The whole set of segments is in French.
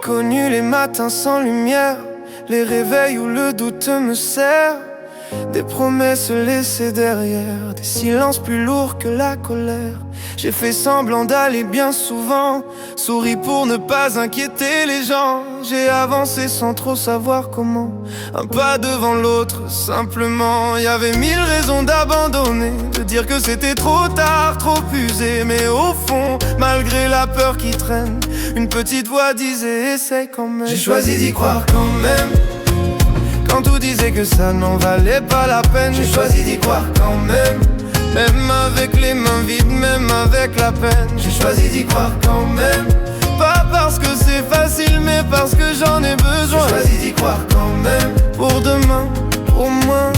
connu les matins sans lumière, les réveils où le doute me serre, des promesses laissées derrière, des silences plus lourds que la colère. J'ai fait semblant d'aller bien souvent, souri pour ne pas inquiéter les gens. J'ai avancé sans trop savoir comment, un pas devant l'autre simplement. Y avait mille raisons d'abandonner, de dire que c'était trop tard, trop usé. Mais au fond, malgré la peur qui traîne, une petite voix disait essaye quand même. J'ai choisi d'y croire quand même, quand tout disait que ça n'en valait pas la peine. J'ai choisi d'y croire quand même, même avec les mains vides, même avec la peine. J'ai choisi d'y croire quand même, pas parce que c'est facile, mais parce que j'en ai besoin. J'ai choisi d'y croire quand même, pour demain, pour moi,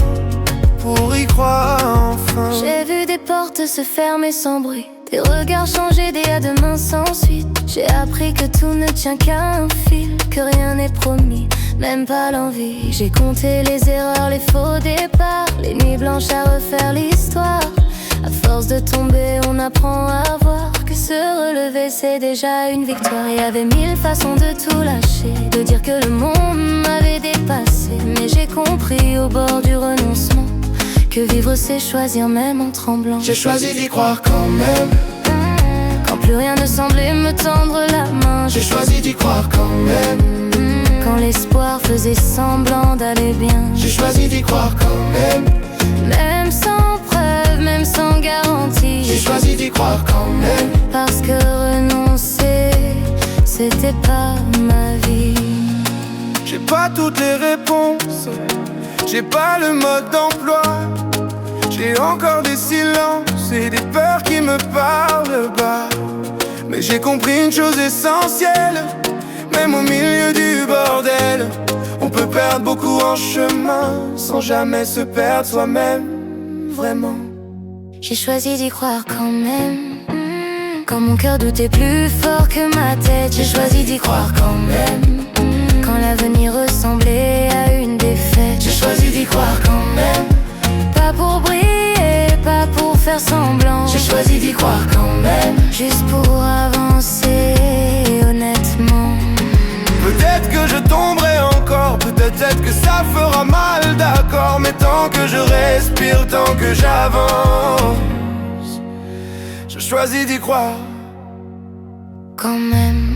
pour y croire enfin. J'ai vu des portes se fermer sans bruit, des regards changer, des à demain sans suite. J'ai appris que tout ne tient qu'à un fil, que rien n'est promis, même pas l'envie. J'ai compté les erreurs, les faux départs, les nuits blanches à refaire l'histoire. À force de tomber, on apprend à voir que se relever c'est déjà une victoire. Il y avait mille façons de tout lâcher, de dire que le monde m'avait dépassé. Mais j'ai compris au bord du renoncement que vivre c'est choisir même en tremblant. J'ai choisi d'y croire quand même, quand plus rien ne semblait me tendre la main. j'ai choisi d'y croire quand même, quand l'espoir faisait semblant d'aller bien. j'ai choisi d'y croire quand même, même sans preuve, même sans garantie. j'ai choisi d'y croire quand même, parce que renoncer, c'était pas ma vie. j'ai pas toutes les réponses, j'ai pas le mode d'emploi. J'ai encore des silences et des peurs qui me parlent bas. Mais j'ai compris une chose essentielle, même au milieu du bordel, on peut perdre beaucoup en chemin sans jamais se perdre soi-même, vraiment. J'ai choisi d'y croire quand même, quand mon cœur doutait plus fort que ma tête. J'ai choisi d'y croire quand même, quand l'avenir ressemblait à une défaite. J'ai choisi d'y croire quand même, pas pour briller, pas pour faire semblant. J'ai choisi d'y croire quand même, juste pour avancer honnêtement. peut-être que je tomberai encore, peut-être que ça fera mal, d'accord. Mais tant que je respire, tant que j'avance, je choisis d'y croire Quand même.